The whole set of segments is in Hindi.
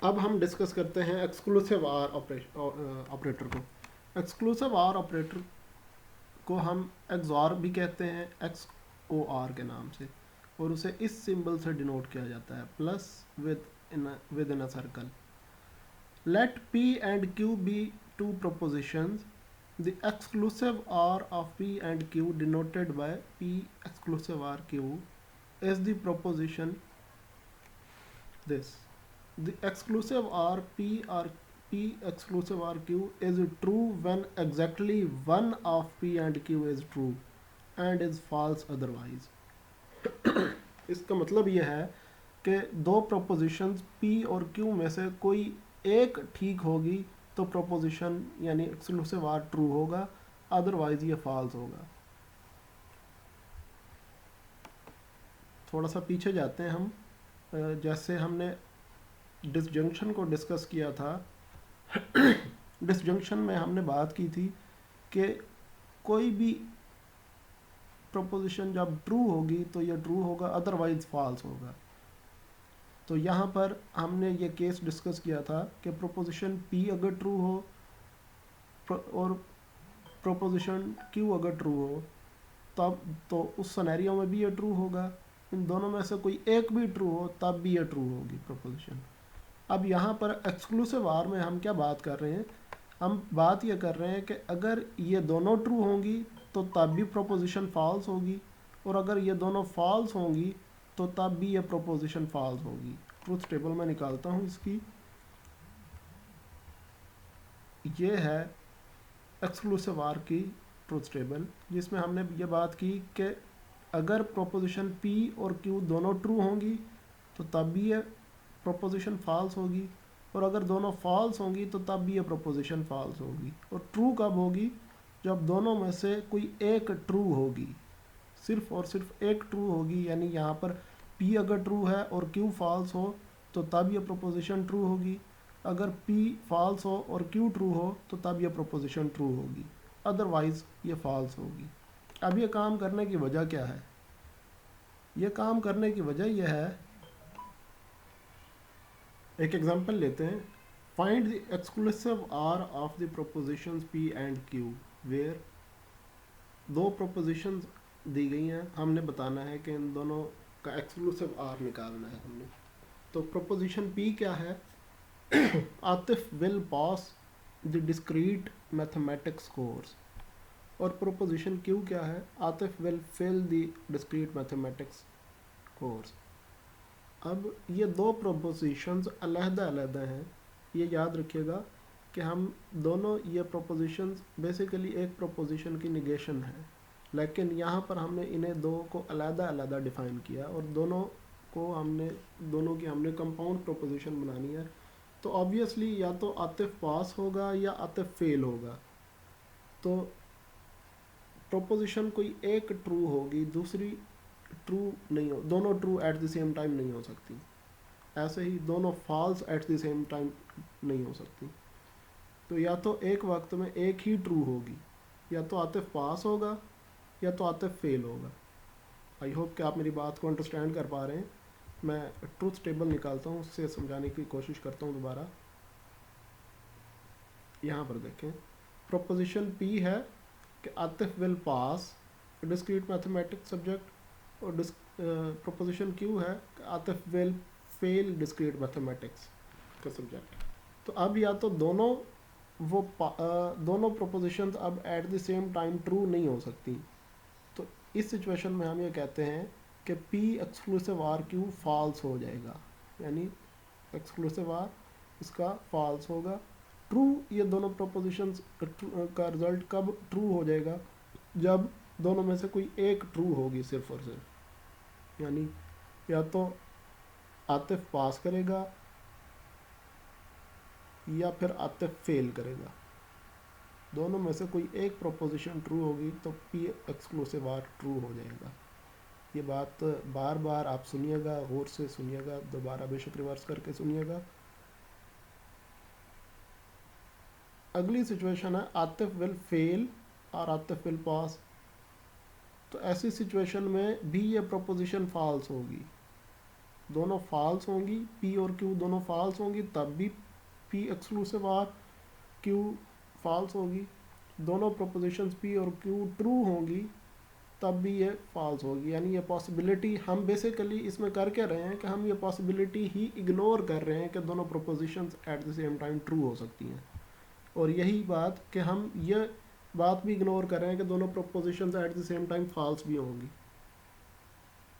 अब हम डिस्कस करते हैं एक्सक्लूसिव आर ऑपरेटर को। एक्सक्लूसिव आर ऑपरेटर को हम एक्सॉर भी कहते हैं, एक्स ओ आर के नाम से, और उसे इस सिंबल से डिनोट किया जाता है, plus within a circle. Let P and Q be two propositions. The exclusive R of P and Q denoted by P exclusive R Q is the proposition this. The exclusive R P or P exclusive R Q is true when exactly one of P and Q is true and is false otherwise. इसका मतलब यह है कि दो प्रोपोजिशंस P और Q में से कोई एक ठीक होगी तो प्रोपोजिशन यानी एक्सक्लूसिव आर ट्रू होगा, अदरवाइज ये फॉल्स होगा। थोड़ा सा पीछे जाते हैं हम। जैसे हमने डिसजंक्शन को डिस्कस किया था, डिसजंक्शन में हमने बात की थी कि कोई भी प्रोपोजिशन जब ट्रू होगी तो ये ट्रू होगा, अदरवाइज फॉल्स होगा। तो यहाँ पर हमने ये केस डिस्कस किया था कि प्रोपोजिशन P अगर ट्रू हो और प्रोपोजिशन Q अगर ट्रू हो, तब तो उस सिनेरियो में भी ये ट्रू होगा। इन दोनों में से कोई एक भी ट्रू हो तब भी ये ट्रू होगी प्रोपोजिशन। अब यहाँ पर एक्सक्लूसिव आर में हम क्या बात कर रहे हैं, हम बात ये कर रहे हैं कि अगर ये दोनों ट्रू होंगी तो तब भी प्रोपोजिशन फॉल्स होगी, और अगर ये दोनों फॉल्स होंगी तो तब भी ये प्रोपोजिशन फॉल्स होगी। ट्रूथ टेबल में निकालता हूँ इसकी। ये है एक्सक्लूसिव आर की ट्रूथ टेबल, जिसमें हमने ये बात की कि अगर प्रोपोजिशन P और Q दोनों ट्रू होंगी तो तब भी ये प्रोपोजिशन फॉल्स होगी, और अगर दोनों फॉल्स होंगी तो तब भी ये प्रोपोजिशन फॉल्स होगी। और ट्रू कब होगी, जब दोनों में से कोई एक ट्रू होगी, सिर्फ और सिर्फ एक ट्रू होगी। यानी यहाँ पर P अगर ट्रू है और Q फॉल्स हो तो तब ये प्रोपोजिशन ट्रू होगी, अगर P फॉल्स हो और Q ट्रू हो तो तब ये प्रोपोजिशन ट्रू होगी, अदरवाइज ये फॉल्स होगी। अब ये काम करने की वजह क्या है? ये काम करने की वजह यह है, एक एग्जांपल लेते हैं। Find the exclusive or of the propositions P and Q where दो प्रोपोजिशंस दी गई हैं, हमने बताना है कि इन दोनों का एक्सक्लूसिव आर निकालना है हमने। तो प्रोपोजिशन P क्या है? Atif will pass the discrete mathematics course. और प्रोपोजिशन Q क्या है? Atif will fail the discrete mathematics course. अब ये दो प्रोपोजिशंस अलग-अलग हैं, ये याद रखिएगा कि हम दोनों ये प्रोपोजिशंस बेसिकली एक प्रोपोजिशन की निगेशन है, लेकिन यहाँ पर हमने इन्हें दो को अलग-अलग डिफ़ाइन किया और दोनों की हमने कंपाउंड प्रोपोजिशन बनानी है। तो ऑब्वियसली या तो आतिफ पास होगा या आतिफ फेल होगा। तो प्रोपोजिशन कोई एक ट्रू होगी, दूसरी ट्रू नहीं हो, दोनों true at the same time नहीं हो सकती। ऐसे ही दोनों false at the same time नहीं हो सकती। तो या तो एक वक्त में एक ही ट्रू होगी, या तो आतिफ पास होगा या तो आतिफ फेल होगा। आई होप कि आप मेरी बात को अंडरस्टैंड कर पा रहे हैं। मैं ट्रूथ टेबल निकालता हूँ, उससे समझाने की कोशिश करता हूँ दोबारा। यहाँ पर देखें, प्रोपोजिशन P है कि Atif will pass discrete mathematics subject, और प्रोपोजिशन Q है कि Atif will fail discrete mathematics का सब्जेक्ट। तो अब या तो दोनों प्रोपोजिशंस अब eight the same time true नहीं हो सकती। तो इस सिचुएशन में हम ये कहते हैं कि P exclusive or Q false हो जाएगा, यानी एक्सक्लूसिव आर इसका फॉल्स होगा। ट्रू ये दोनों प्रोपोजिशंस का रिजल्ट कब ट्रू हो जाएगा, जब दोनों में से कोई एक ट्रू होगी सिर्फ और सिर्फ। यानी या तो आतिफ पास करेगा या फिर आतिफ फेल करेगा, दोनों में से कोई एक प्रोपोजिशन ट्रू होगी तो P एक्सक्लूसिव आर ट्रू हो जाएगा। ये बात बार बार आप सुनिएगा, गौर से सुनिएगा, दोबारा बेशक रिवर्स करके सुनिएगा। अगली सिचुएशन है आतिफ विल फेल और आतिफ विल पास। तो ऐसी सिचुएशन में भी ये प्रोपोजिशन फॉल्स होगी, दोनों फॉल्स होंगी, पी और क्यू दोनों फॉल्स होंगी तब भी P exclusive or, Q false होगी। दोनों प्रोपोजिशंस पी और क्यू ट्रू होंगी तब भी ये फॉल्स होगी। यानी ये पॉसिबिलिटी हम बेसिकली इसमें कर क्या रहे हैं कि हम ये पॉसिबिलिटी ही इग्नोर कर रहे हैं कि दोनों propositions at the same time true हो सकती हैं। और यही बात कि हम ये बात भी इग्नोर कर रहे हैं कि दोनों propositions at the same time false भी होंगी।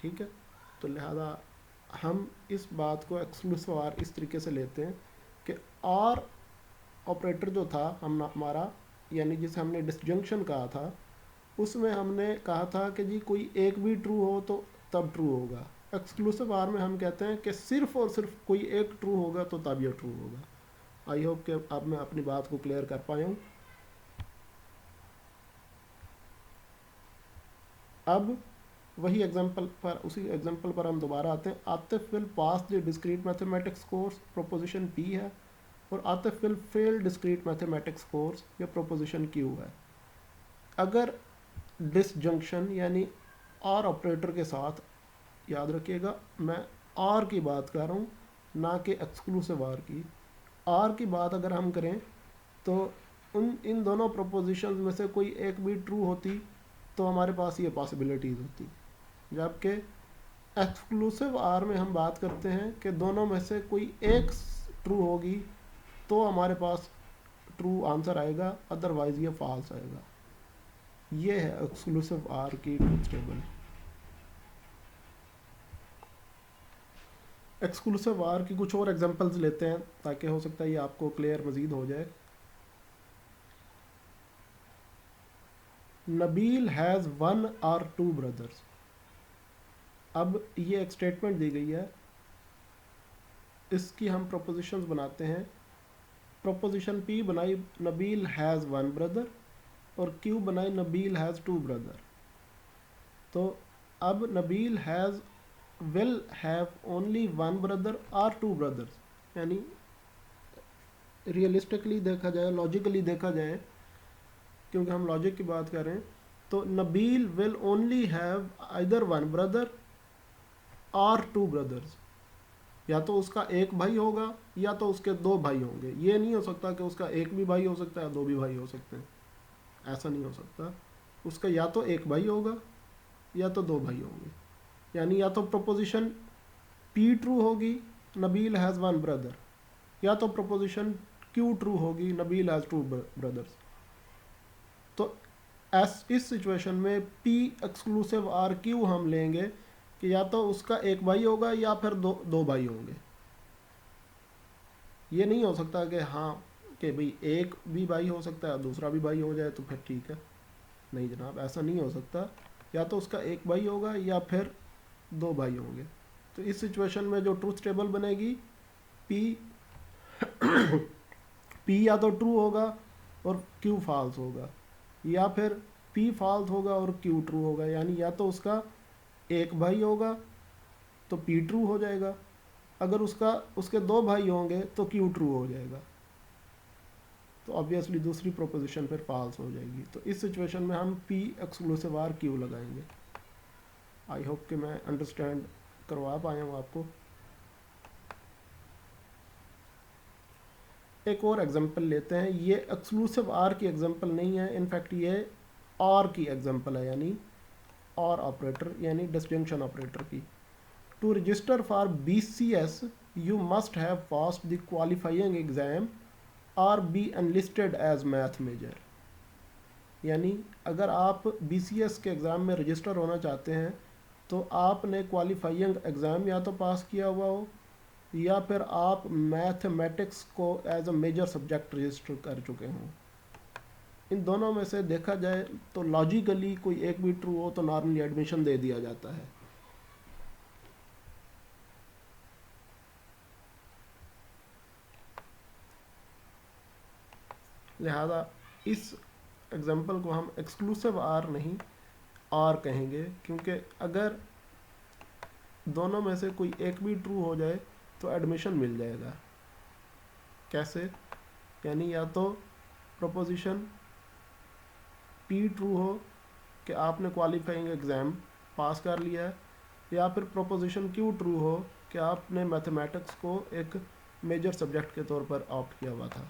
ठीक है, तो लिहाजा हम इस बात को एक्सक्लूसिव आर इस तरीके से लेते हैं कि आर ऑपरेटर जो था हमारा, यानी जिसे हमने डिसजंक्शन कहा था, उसमें हमने कहा था कि जी कोई एक भी ट्रू हो तो तब ट्रू होगा। एक्सक्लूसिव आर में हम कहते हैं कि सिर्फ और सिर्फ कोई एक ट्रू होगा तो तब ये ट्रू होगा। आई होप कि अब मैं अपनी बात को क्लियर कर पाया हूँ। अब वही एग्जांपल पर, उसी एग्जांपल पर हम दोबारा आते हैं। Atif will pass the discrete mathematics course, proposition P है, और Atif will fail discrete mathematics course, ये प्रोपोजिशन क्यू है। अगर डिसजंक्शन यानी आर ऑपरेटर के साथ, याद रखिएगा मैं आर की बात कर रहा हूँ ना कि एक्सक्लूसिव आर की, आर की बात अगर हम करें तो इन दोनों प्रोपोजिशंस में से कोई एक भी ट्रू होती तो हमारे पास ये पॉसिबिलिटीज़ होती। जबकि एक्सक्लूसिव आर में हम बात करते हैं कि दोनों में से कोई एक ट्रू होगी तो हमारे पास ट्रू आंसर आएगा, अदरवाइज ये फॉल्स आएगा। ये है एक्सक्लूसिव आर की ट्रूथ टेबल। एक्सक्लूसिव आर की कुछ और एग्जांपल्स लेते हैं ताकि हो सकता है ये आपको क्लियर मज़ीद हो जाए। Nabeel has 1 or 2 brothers. अब ये एक स्टेटमेंट दी गई है, इसकी हम प्रोपोजिशंस बनाते हैं। प्रोपोजिशन पी बनाई नबील हैज़ 1 ब्रदर, और क्यू बनाई नबील हैज़ 2 ब्रदर। तो अब Nabeel has will have only 1 brother और 2 ब्रदर्स, यानी रियलिस्टिकली देखा जाए, लॉजिकली देखा जाए, क्योंकि हम लॉजिक की बात कर रहे हैं, तो Nabeel will only have either 1 brother और 2 ब्रदर्स। या तो उसका एक भाई होगा या तो उसके 2 भाई होंगे। ये नहीं हो सकता कि उसका एक भी भाई हो सकता है 2 भी भाई हो सकते हैं, ऐसा नहीं हो सकता। उसका या तो एक भाई होगा या तो 2 भाई होंगे। यानी या तो प्रोपोजिशन पी ट्रू होगी, नबील हैज़ 1 ब्रदर, या तो प्रोपोजिशन क्यू ट्रू होगी, नबील हैज़ 2 ब्रदर्स। तो इस सिचुएशन में पी एक्सक्लूसिव आर क्यू हम लेंगे कि या तो उसका एक भाई होगा या फिर दो भाई होंगे। ये नहीं हो सकता कि हाँ कि भाई एक भी भाई हो सकता है दूसरा भी भाई हो जाए तो फिर ठीक है। नहीं जनाब, ऐसा नहीं हो सकता। या तो उसका एक भाई होगा या फिर 2 भाई होंगे। तो इस सिचुएशन में जो ट्रूथ टेबल बनेगी, पी पी या तो ट्रू होगा और क्यू फॉल्स होगा, या फिर पी फॉल्स होगा और क्यू ट्रू होगा। यानी या तो उसका एक भाई होगा तो पी ट्रू हो जाएगा, अगर उसके 2 भाई होंगे तो क्यू ट्रू हो जाएगा। तो ऑब्वियसली दूसरी प्रोपोजिशन फिर फॉल्स हो जाएगी। तो इस सिचुएशन में हम पी एक्सक्लूसिव आर क्यू लगाएंगे। आई होप कि मैं अंडरस्टैंड करवा पाया हूँ आपको। एक और एग्जांपल लेते हैं। ये एक्सक्लूसिव आर की एग्जांपल नहीं है, इनफैक्ट ये आर की एग्जांपल है, यानी और ऑपरेटर यानी डिस्टिंक्शन ऑपरेटर की। To register for BCS you must have passed the qualifying exam और be enlisted as math major. यानी अगर आप BCS के एग्ज़ाम में रजिस्टर होना चाहते हैं तो आपने क्वालिफाइंग एग्ज़ाम या तो पास किया हुआ हो या फिर आप मैथमेटिक्स को as a major subject register कर चुके हों। इन दोनों में से देखा जाए तो लॉजिकली कोई एक भी ट्रू हो तो नॉर्मली एडमिशन दे दिया जाता है। लिहाजा इस एग्जांपल को हम एक्सक्लूसिव आर नहीं आर कहेंगे, क्योंकि अगर दोनों में से कोई एक भी ट्रू हो जाए तो एडमिशन मिल जाएगा। कैसे? यानी या तो प्रोपोजिशन पी ट्रू हो कि आपने क्वालिफाइंग एग्ज़ाम पास कर लिया है, या फिर प्रोपोजिशन क्यू ट्रू हो कि आपने मैथमेटिक्स को एक मेजर सब्जेक्ट के तौर पर ऑप्ट किया हुआ था।